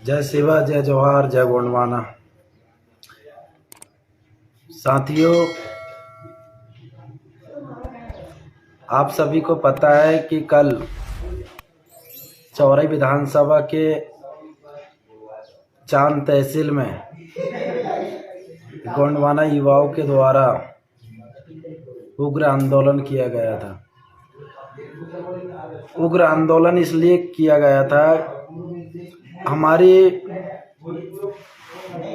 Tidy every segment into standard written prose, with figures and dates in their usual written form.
जय शिवा, जय जवाहर, जय गोंडवाना। साथियों, आप सभी को पता है कि कल चौरई विधानसभा के चांद तहसील में गोंडवाना युवाओं के द्वारा उग्र आंदोलन किया गया था। उग्र आंदोलन इसलिए किया गया था, हमारी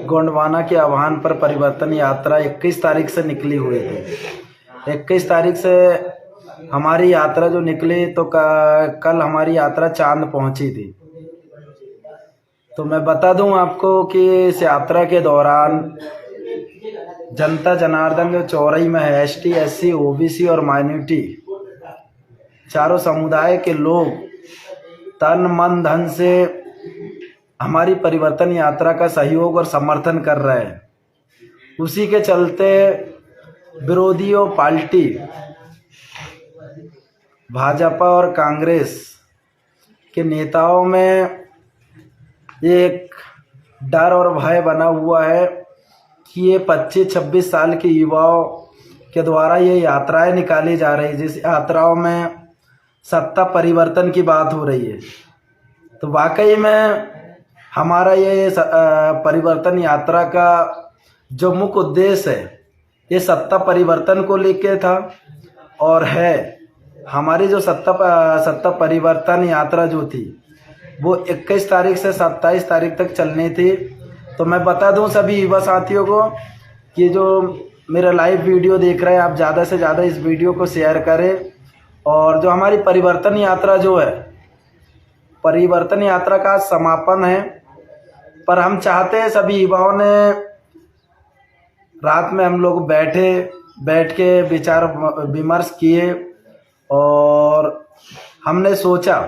गोंडवाना के आह्वान पर परिवर्तन यात्रा 21 तारीख से निकली हुई थी। 21 तारीख से हमारी यात्रा जो निकली तो कल हमारी यात्रा चांद पहुंची थी। तो मैं बता दूं आपको कि इस यात्रा के दौरान जनता जनार्दन जो चौरई में है, एसटी, एससी, ओबीसी और माइनॉरिटी चारों समुदाय के लोग तन मन धन से हमारी परिवर्तन यात्रा का सहयोग और समर्थन कर रहे हैं। उसी के चलते विरोधियों पार्टी भाजपा और कांग्रेस के नेताओं में एक डर और भय बना हुआ है कि ये 25-26 साल के युवाओं के द्वारा ये यात्राएं निकाली जा रही, जिस यात्राओं में सत्ता परिवर्तन की बात हो रही है। तो वाकई में हमारा ये परिवर्तन यात्रा का जो मुख्य उद्देश्य है, ये सत्ता परिवर्तन को लेके था और है। हमारी जो सत्ता परिवर्तन यात्रा जो थी वो 21 तारीख से 27 तारीख तक चलनी थी। तो मैं बता दूं सभी युवा साथियों को कि जो मेरा लाइव वीडियो देख रहे हैं, आप ज़्यादा से ज़्यादा इस वीडियो को शेयर करें। और जो हमारी परिवर्तन यात्रा जो है, परिवर्तन यात्रा का समापन है, पर हम चाहते हैं सभी युवाओं ने रात में हम लोग बैठ के विचार विमर्श किए और हमने सोचा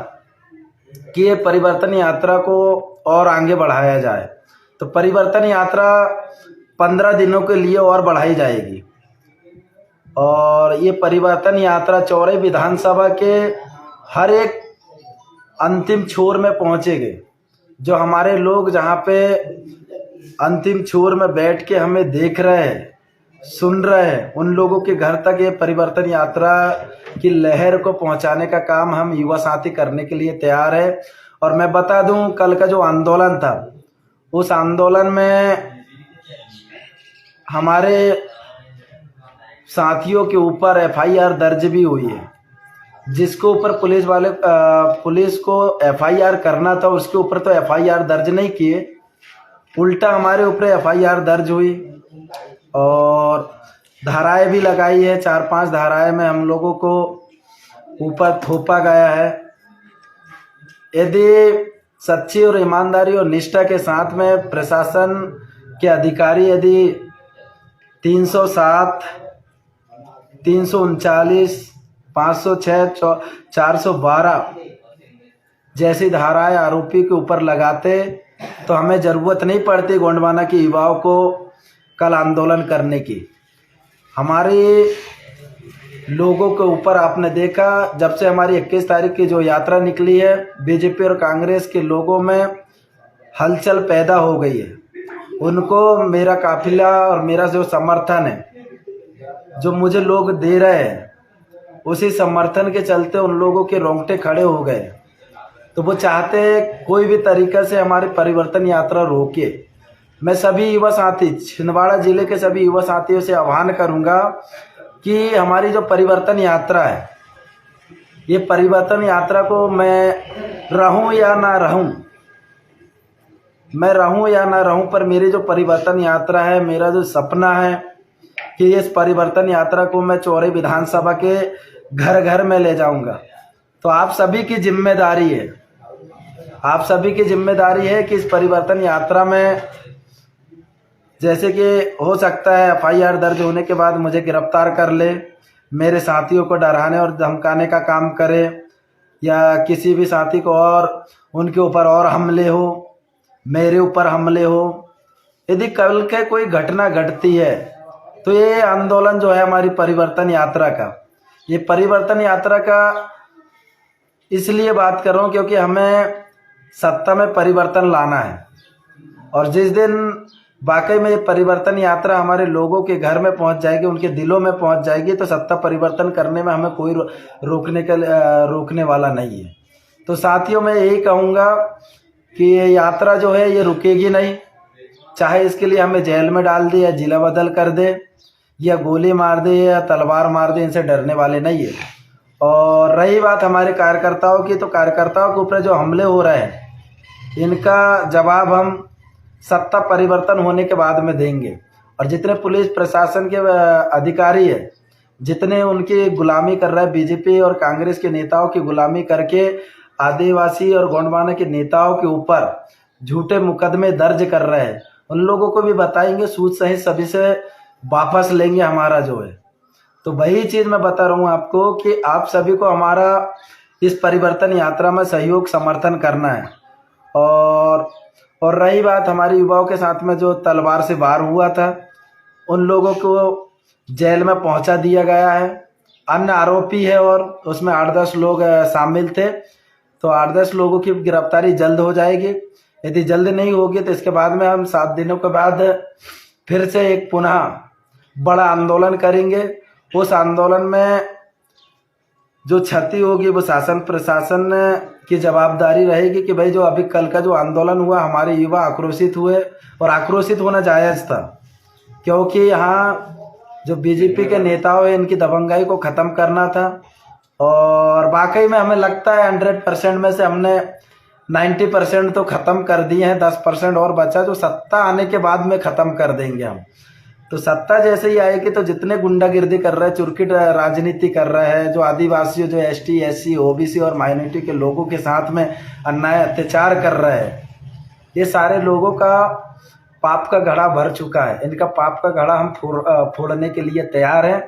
कि ये परिवर्तन यात्रा को और आगे बढ़ाया जाए। तो परिवर्तन यात्रा 15 दिनों के लिए और बढ़ाई जाएगी और ये परिवर्तन यात्रा चौरई विधानसभा के हर एक अंतिम छोर में पहुंचेंगे। जो हमारे लोग जहां पे अंतिम छोर में बैठ के हमें देख रहे हैं, सुन रहे हैं, उन लोगों के घर तक ये परिवर्तन यात्रा की लहर को पहुंचाने का काम हम युवा साथी करने के लिए तैयार है। और मैं बता दूं, कल का जो आंदोलन था, उस आंदोलन में हमारे साथियों के ऊपर एफआईआर दर्ज भी हुई है। जिसको ऊपर पुलिस को एफआईआर करना था, उसके ऊपर तो एफआईआर दर्ज नहीं किए, उल्टा हमारे ऊपर एफआईआर दर्ज हुई और धाराएं भी लगाई है। 4-5 धाराएं में हम लोगों को ऊपर थोपा गया है। यदि सच्ची और ईमानदारी और निष्ठा के साथ में प्रशासन के अधिकारी यदि 307, 339, 506, 412 जैसी धाराएं आरोपी के ऊपर लगाते तो हमें ज़रूरत नहीं पड़ती गोंडवाना के युवाओं को कल आंदोलन करने की। हमारे लोगों के ऊपर आपने देखा, जब से हमारी 21 तारीख की जो यात्रा निकली है, बीजेपी और कांग्रेस के लोगों में हलचल पैदा हो गई है। उनको मेरा काफिला और मेरा जो समर्थन है, जो मुझे लोग दे रहे हैं, उसी समर्थन के चलते उन लोगों के रोंगटे खड़े हो गए। तो वो चाहते हैं कोई भी तरीक़े से हमारी परिवर्तन यात्रा रोके। मैं सभी युवा साथी, छिंदवाड़ा जिले के सभी युवा साथियों से आह्वान करूंगा कि हमारी जो परिवर्तन यात्रा है, ये परिवर्तन यात्रा को मैं रहूं या ना रहूं, पर मेरी जो परिवर्तन यात्रा है, मेरा जो सपना है कि इस परिवर्तन यात्रा को मैं चौरई विधानसभा के घर घर में ले जाऊंगा। तो आप सभी की जिम्मेदारी है कि इस परिवर्तन यात्रा में, जैसे कि हो सकता है एफआईआर दर्ज होने के बाद मुझे गिरफ्तार कर ले, मेरे साथियों को डराने और धमकाने का काम करे, या किसी भी साथी को और उनके ऊपर और हमले हो, मेरे ऊपर हमले हो। यदि कल के कोई घटना घटती है तो ये आंदोलन जो है हमारी परिवर्तन यात्रा का, ये परिवर्तन यात्रा का इसलिए बात कर रहा हूँ क्योंकि हमें सत्ता में परिवर्तन लाना है। और जिस दिन वाकई में ये परिवर्तन यात्रा हमारे लोगों के घर में पहुंच जाएगी, उनके दिलों में पहुंच जाएगी, तो सत्ता परिवर्तन करने में हमें कोई रोकने वाला नहीं है। तो साथियों, मैं यही कहूँगा कि ये यात्रा जो है ये रुकेगी नहीं, चाहे इसके लिए हमें जेल में डाल दे या जिला बदल कर दे या गोली मार दे या तलवार मार दे, इनसे डरने वाले नहीं है। और रही बात हमारे कार्यकर्ताओं की, तो कार्यकर्ताओं के ऊपर जो हमले हो रहे हैं इनका जवाब हम सत्ता परिवर्तन होने के बाद में देंगे। और जितने पुलिस प्रशासन के अधिकारी है, जितने उनकी गुलामी कर रहे हैं, बीजेपी और कांग्रेस के नेताओं की गुलामी करके आदिवासी और गोंडवाना के नेताओं के ऊपर झूठे मुकदमे दर्ज कर रहे हैं, उन लोगों को भी बताएंगे, सूद सहित सभी से वापस लेंगे हमारा जो है। तो वही चीज़ मैं बता रहा हूँ आपको कि आप सभी को हमारा इस परिवर्तन यात्रा में सहयोग समर्थन करना है। और रही बात हमारे युवाओं के साथ में जो तलवार से वार हुआ था, उन लोगों को जेल में पहुंचा दिया गया है। अन्य आरोपी है और उसमें 8-10 लोग शामिल थे, तो 8-10 लोगों की गिरफ्तारी जल्द हो जाएगी। यदि जल्द नहीं होगी तो इसके बाद में हम 7 दिनों के बाद फिर से एक पुनः बड़ा आंदोलन करेंगे। उस आंदोलन में जो क्षति होगी वो शासन प्रशासन की जवाबदारी रहेगी कि भाई जो अभी कल का जो आंदोलन हुआ, हमारे युवा आक्रोशित हुए और आक्रोशित होना जायज़ था, क्योंकि यहाँ जो बीजेपी के नेताओं हैं इनकी दबंगाई को ख़त्म करना था। और वाकई में हमें लगता है 100% में से हमने 90% तो ख़त्म कर दिए हैं, 10% और बचा जो सत्ता आने के बाद में ख़त्म कर देंगे हम। तो सत्ता जैसे ही आएगी तो जितने गुंडागिर्दी कर रहे हैं, चुरकिट राजनीति कर रहे हैं, जो आदिवासियों, जो ST SC OBC और माइनॉरिटी के लोगों के साथ में अन्याय अत्याचार कर रहे हैं, ये सारे लोगों का पाप का घड़ा भर चुका है। इनका पाप का घड़ा हम फोड़ने के लिए तैयार हैं।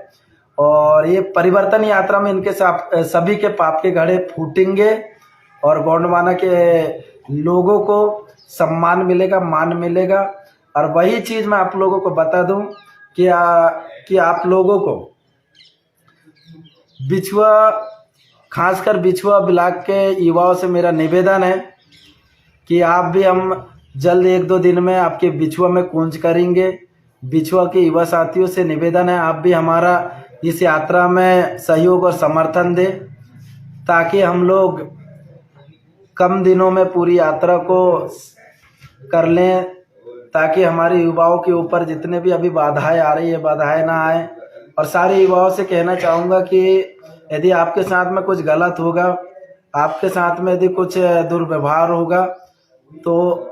और ये परिवर्तन यात्रा में इनके सभी के पाप के घड़े फूटेंगे और गोंडवाना के लोगों को सम्मान मिलेगा, मान मिलेगा। और वही चीज़ मैं आप लोगों को बता दूं कि आप लोगों को बिछुआ, खासकर बिछुआ ब्लॉक के युवाओं से मेरा निवेदन है कि आप भी, हम जल्द 1-2 दिन में आपके बिछुआ में कूंज करेंगे। बिछुआ के युवा साथियों से निवेदन है आप भी हमारा इस यात्रा में सहयोग और समर्थन दें, ताकि हम लोग कम दिनों में पूरी यात्रा को कर लें, ताकि हमारे युवाओं के ऊपर जितने भी अभी बाधाएं आ रही है, बाधाएं ना आए। और सारे युवाओं से कहना चाहूँगा कि यदि आपके साथ में कुछ गलत होगा, आपके साथ में यदि कुछ दुर्व्यवहार होगा, तो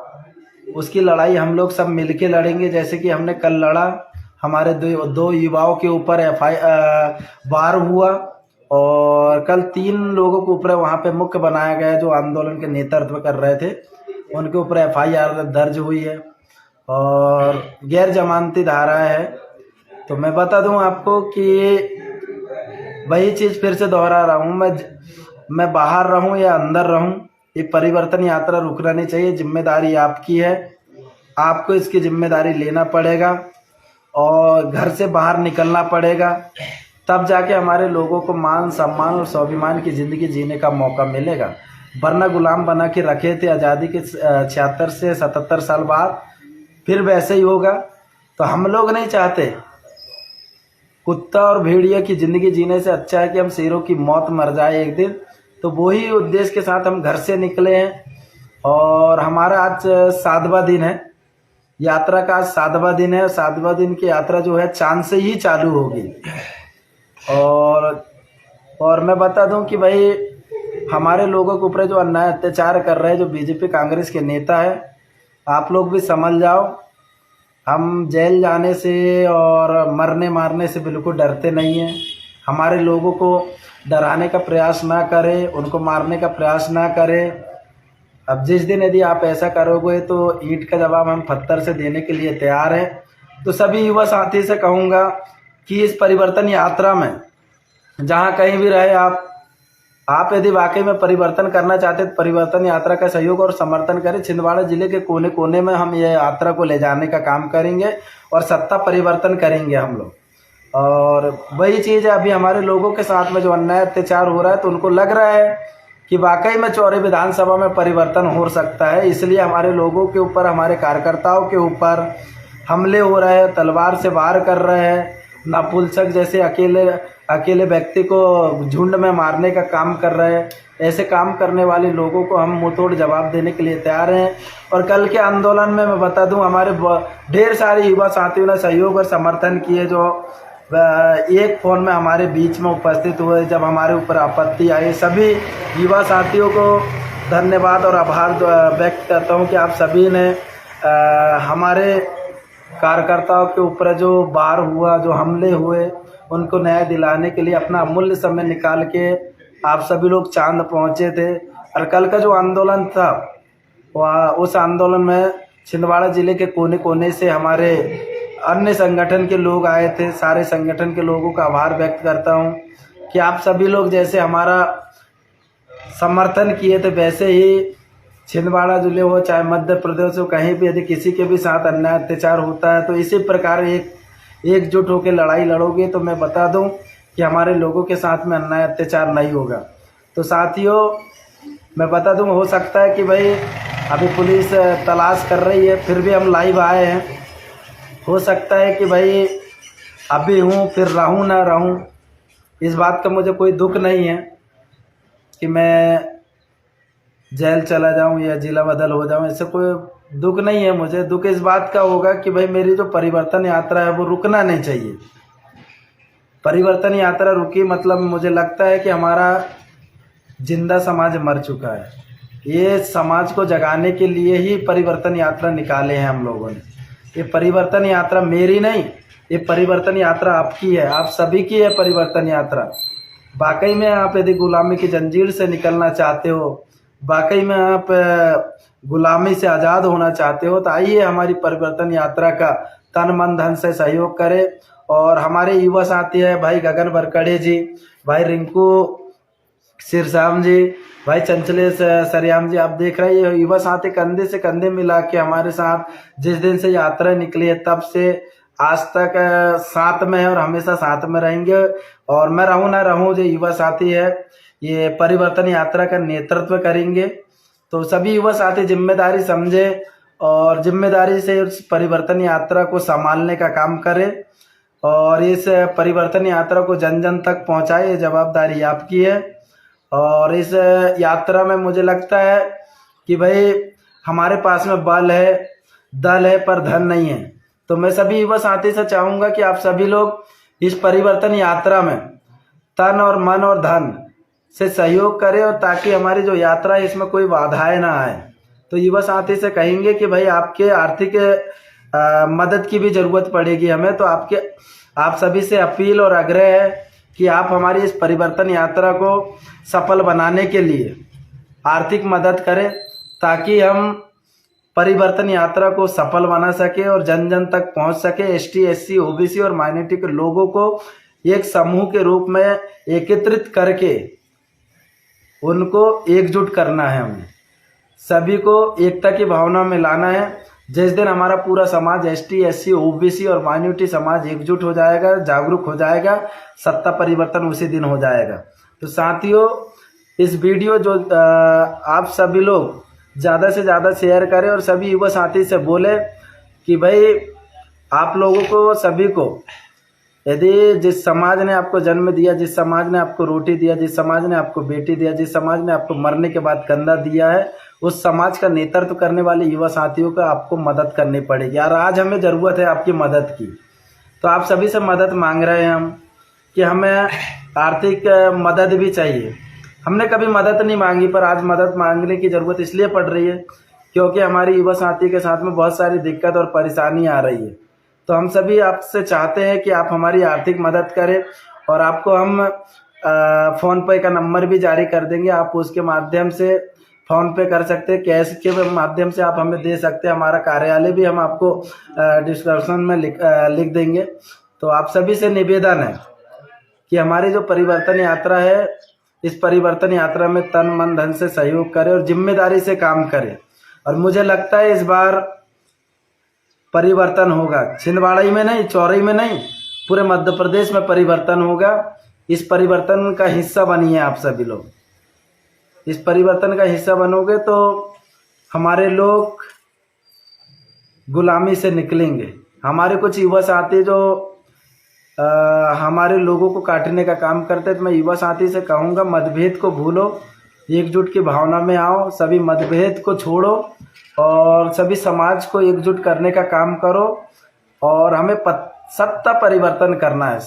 उसकी लड़ाई हम लोग सब मिलके लड़ेंगे। जैसे कि हमने कल लड़ा, हमारे दो युवाओं के ऊपर वार हुआ और कल 3 लोगों के ऊपर वहाँ पे मुख्य बनाया गया जो आंदोलन के नेतृत्व कर रहे थे, उनके ऊपर FIR दर्ज हुई है और गैर जमानती धारा है। तो मैं बता दूं आपको कि वही चीज़ फिर से दोहरा रहा हूँ, मैं बाहर रहूं या अंदर रहूं, ये परिवर्तन यात्रा रुकना नहीं चाहिए। जिम्मेदारी आपकी है, आपको इसकी जिम्मेदारी लेना पड़ेगा और घर से बाहर निकलना पड़ेगा, तब जाके हमारे लोगों को मान सम्मान और स्वाभिमान की ज़िंदगी जीने का मौका मिलेगा। वरना गुलाम बना के रखे थे आज़ादी के 76 से 77 साल बाद, फिर वैसे ही होगा। तो हम लोग नहीं चाहते। कुत्ता और भेड़िया की ज़िंदगी जीने से अच्छा है कि हम शेरों की मौत मर जाए एक दिन। तो वही उद्देश्य के साथ हम घर से निकले हैं और हमारा आज 7वां दिन है यात्रा का। आज 7वां दिन है। 7वां दिन की यात्रा जो है चांद से ही चालू होगी। और मैं बता दूं कि भाई हमारे लोगों के ऊपर जो अन्याय अत्याचार कर रहे हैं जो बीजेपी कांग्रेस के नेता है, आप लोग भी समझ जाओ। हम जेल जाने से और मरने मारने से बिल्कुल डरते नहीं हैं। हमारे लोगों को डराने का प्रयास ना करें, उनको मारने का प्रयास ना करें। अब जिस दिन यदि आप ऐसा करोगे तो ईंट का जवाब हम पत्थर से देने के लिए तैयार हैं। तो सभी युवा साथी से कहूँगा कि इस परिवर्तन यात्रा में जहाँ कहीं भी रहे आप यदि वाकई में परिवर्तन करना चाहते तो परिवर्तन यात्रा का सहयोग और समर्थन करें। छिंदवाड़ा जिले के कोने कोने में हम ये यात्रा को ले जाने का काम करेंगे और सत्ता परिवर्तन करेंगे हम लोग। और वही चीज़ है, अभी हमारे लोगों के साथ में जो अन्याय अत्याचार हो रहा है तो उनको लग रहा है कि वाकई में चौरी विधानसभा में परिवर्तन हो सकता है। इसलिए हमारे लोगों के ऊपर, हमारे कार्यकर्ताओं के ऊपर हमले हो रहे हैं, तलवार से वार कर रहे हैं, नपुंसक जैसे अकेले व्यक्ति को झुंड में मारने का काम कर रहे हैं। ऐसे काम करने वाले लोगों को हम मुंहतोड़ जवाब देने के लिए तैयार हैं। और कल के आंदोलन में मैं बता दूं, हमारे ढेर सारे युवा साथियों ने सहयोग और समर्थन किए, जो एक फ़ोन में हमारे बीच में उपस्थित हुए जब हमारे ऊपर आपत्ति आई। सभी युवा साथियों को धन्यवाद और आभार व्यक्त करता हूं कि आप सभी ने हमारे कार्यकर्ताओं के ऊपर जो वार हुआ, जो हमले हुए, उनको न्याय दिलाने के लिए अपना अमूल्य समय निकाल के आप सभी लोग चांद पहुंचे थे। और कल का जो आंदोलन था, उस आंदोलन में छिंदवाड़ा ज़िले के कोने कोने से हमारे अन्य संगठन के लोग आए थे। सारे संगठन के लोगों का आभार व्यक्त करता हूं कि आप सभी लोग जैसे हमारा समर्थन किए थे, वैसे ही छिंदवाड़ा जिले हो चाहे मध्य प्रदेश हो, कहीं भी यदि किसी के भी साथ अन्याय अत्याचार होता है तो इसी प्रकार एकजुट होकर लड़ाई लड़ोगे तो मैं बता दूं कि हमारे लोगों के साथ में अन्याय अत्याचार नहीं होगा। तो साथियों, मैं बता दूं, हो सकता है कि भाई अभी पुलिस तलाश कर रही है, फिर भी हम लाइव आए हैं। हो सकता है कि भाई अभी हूँ फिर रहूँ ना रहूँ, इस बात का मुझे कोई दुख नहीं है कि मैं जेल चला जाऊं या जिला बदल हो जाऊं, ऐसे कोई दुख नहीं है मुझे। दुख इस बात का होगा कि भाई मेरी जो परिवर्तन यात्रा है वो रुकना नहीं चाहिए। परिवर्तन यात्रा रुकी मतलब मुझे लगता है कि हमारा जिंदा समाज मर चुका है। ये समाज को जगाने के लिए ही परिवर्तन यात्रा निकाले हैं हम लोगों ने। ये परिवर्तन यात्रा मेरी नहीं, ये परिवर्तन यात्रा आपकी है, आप सभी की है परिवर्तन यात्रा। वाकई में आप यदि गुलामी की जंजीर से निकलना चाहते हो, वाकई में आप गुलामी से आज़ाद होना चाहते हो, तो आइए हमारी परिवर्तन यात्रा का तन मन धन से सहयोग करें। और हमारे युवा साथी है भाई गगन बरकड़े जी, भाई रिंकू सिरसाम जी, भाई चंचलेश सरियाम जी, आप देख रहे हैं युवा साथी कंधे से कंधे मिला के हमारे साथ जिस दिन से यात्रा निकली है तब से आज तक साथ में है और हमेशा साथ में रहेंगे। और मैं रहूं ना रहूं, जो युवा साथी है ये परिवर्तन यात्रा का नेतृत्व करेंगे। तो सभी युवा साथी जिम्मेदारी समझे और जिम्मेदारी से उस परिवर्तन यात्रा को संभालने का काम करें और इस परिवर्तन यात्रा को जन जन तक पहुंचाए, ये जवाबदारी आपकी है। और इस यात्रा में मुझे लगता है कि भाई हमारे पास में बल है, दल है, पर धन नहीं है। तो मैं सभी युवा साथी से चाहूँगा कि आप सभी लोग इस परिवर्तन यात्रा में तन और मन और धन से सहयोग करें और ताकि हमारी जो यात्रा है इसमें कोई बाधाएं ना आए। तो युवा साथी से कहेंगे कि भाई आपके आर्थिक मदद की भी ज़रूरत पड़ेगी हमें, तो आप सभी से अपील और आग्रह है कि आप हमारी इस परिवर्तन यात्रा को सफल बनाने के लिए आर्थिक मदद करें ताकि हम परिवर्तन यात्रा को सफल बना सके और जन जन तक पहुंच सके। एसटी, एससी, ओबीसी और माइनॉरिटी के लोगों को एक समूह के रूप में एकत्रित करके उनको एकजुट करना है। हमें सभी को एकता की भावना में लाना है। जिस दिन हमारा पूरा समाज एसटी, एससी, ओबीसी और माइनॉरिटी समाज एकजुट हो जाएगा, जागरूक हो जाएगा, सत्ता परिवर्तन उसी दिन हो जाएगा। तो साथियों, इस वीडियो जो आप सभी लोग ज़्यादा से ज़्यादा शेयर करें और सभी युवा साथी से बोले कि भाई आप लोगों को सभी को, यदि जिस समाज ने आपको जन्म दिया, जिस समाज ने आपको रोटी दिया, जिस समाज ने आपको बेटी दिया, जिस समाज ने आपको मरने के बाद कंधा दिया है, उस समाज का नेतृत्व करने वाले युवा साथियों का आपको मदद करनी पड़ेगी। यार आज हमें ज़रूरत है आपकी मदद की। तो आप सभी से मदद मांग रहे हैं हम कि हमें आर्थिक मदद भी चाहिए। हमने कभी मदद नहीं मांगी, पर आज मदद मांगने की ज़रूरत इसलिए पड़ रही है क्योंकि हमारी युवा साथी के साथ में बहुत सारी दिक्कत और परेशानी आ रही है। तो हम सभी आपसे चाहते हैं कि आप हमारी आर्थिक मदद करें और आपको हम फ़ोनपे का नंबर भी जारी कर देंगे। आप उसके माध्यम से फ़ोनपे कर सकते हैं, कैश के माध्यम से आप हमें दे सकते हैं। हमारा कार्यालय भी हम आपको डिस्क्रिप्शन में लिख देंगे। तो आप सभी से निवेदन है कि हमारी जो परिवर्तन यात्रा है, इस परिवर्तन यात्रा में तन मन धन से सहयोग करें और जिम्मेदारी से काम करें। और मुझे लगता है इस बार परिवर्तन होगा, छिंदवाड़ा में नहीं, चौरी में नहीं, पूरे मध्य प्रदेश में परिवर्तन होगा। इस परिवर्तन का हिस्सा बनिए आप सभी लोग। इस परिवर्तन का हिस्सा बनोगे तो हमारे लोग गुलामी से निकलेंगे। हमारे कुछ युवा साथी जो हमारे लोगों को काटने का काम करते हैं, तो मैं युवा साथी से कहूँगा मतभेद को भूलो, एकजुट की भावना में आओ, सभी मतभेद को छोड़ो और सभी समाज को एकजुट करने का काम करो और हमें सत्ता परिवर्तन करना है।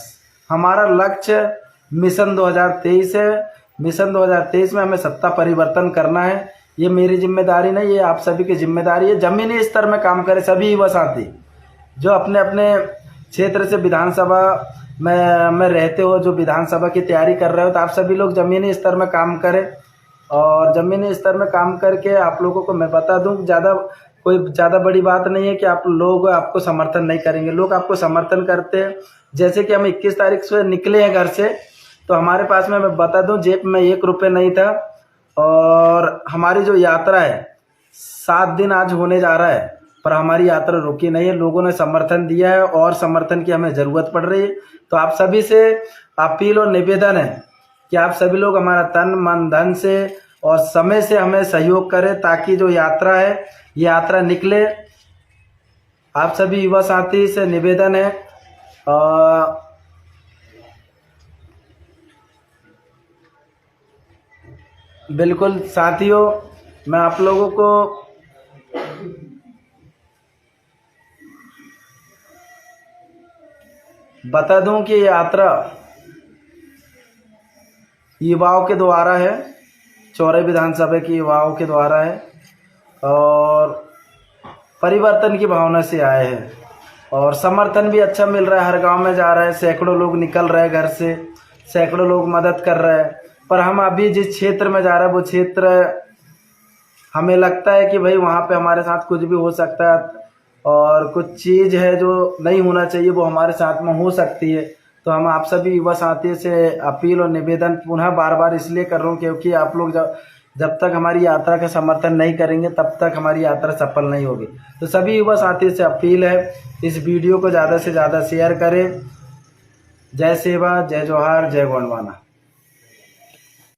हमारा लक्ष्य मिशन 2023 है। मिशन 2023 में हमें सत्ता परिवर्तन करना है। ये मेरी जिम्मेदारी नहीं, ये आप सभी की जिम्मेदारी है। जमीनी स्तर में काम करें सभी युवा साथी जो अपने अपने क्षेत्र से विधानसभा में रहते हो, जो विधानसभा की तैयारी कर रहे हो, तो आप सभी लोग ज़मीनी स्तर में काम करें। और ज़मीनी स्तर में काम करके आप लोगों को मैं बता दूं, कोई ज़्यादा बड़ी बात नहीं है कि आप लोग आपको समर्थन नहीं करेंगे। लोग आपको समर्थन करते हैं। जैसे कि हम 21 तारीख से निकले हैं घर से, तो हमारे पास में मैं बता दूं जेब में 1 रुपये नहीं था। और हमारी जो यात्रा है 7 दिन आज होने जा रहा है, पर हमारी यात्रा रुकी नहीं है। लोगों ने समर्थन दिया है और समर्थन की हमें ज़रूरत पड़ रही है। तो आप सभी से अपील और निवेदन है कि आप सभी लोग हमारा तन मन धन से और समय से हमें सहयोग करें ताकि जो यात्रा है ये यात्रा निकले। आप सभी युवा साथी से निवेदन है बिल्कुल साथियों, मैं आप लोगों को बता दूं कि यात्रा युवाओं के द्वारा है, चौरे विधानसभा के युवाओं के द्वारा है और परिवर्तन की भावना से आए हैं और समर्थन भी अच्छा मिल रहा है। हर गांव में जा रहा है, सैकड़ों लोग निकल रहे हैं घर से, सैकड़ों लोग मदद कर रहे हैं। पर हम अभी जिस क्षेत्र में जा रहे हैं वो क्षेत्र हमें लगता है कि भाई वहाँ पे हमारे साथ कुछ भी हो सकता है और कुछ चीज़ है जो नहीं होना चाहिए वो हमारे साथ में हो सकती है। तो हम आप सभी युवा साथी से अपील और निवेदन पुनः बार बार इसलिए कर रहा हूँ क्योंकि आप लोग जब तक हमारी यात्रा का समर्थन नहीं करेंगे तब तक हमारी यात्रा सफल नहीं होगी। तो सभी युवा साथी से अपील है, इस वीडियो को ज़्यादा से ज़्यादा शेयर करें। जय सेवा, जय जोहार, जय गोंडवाना।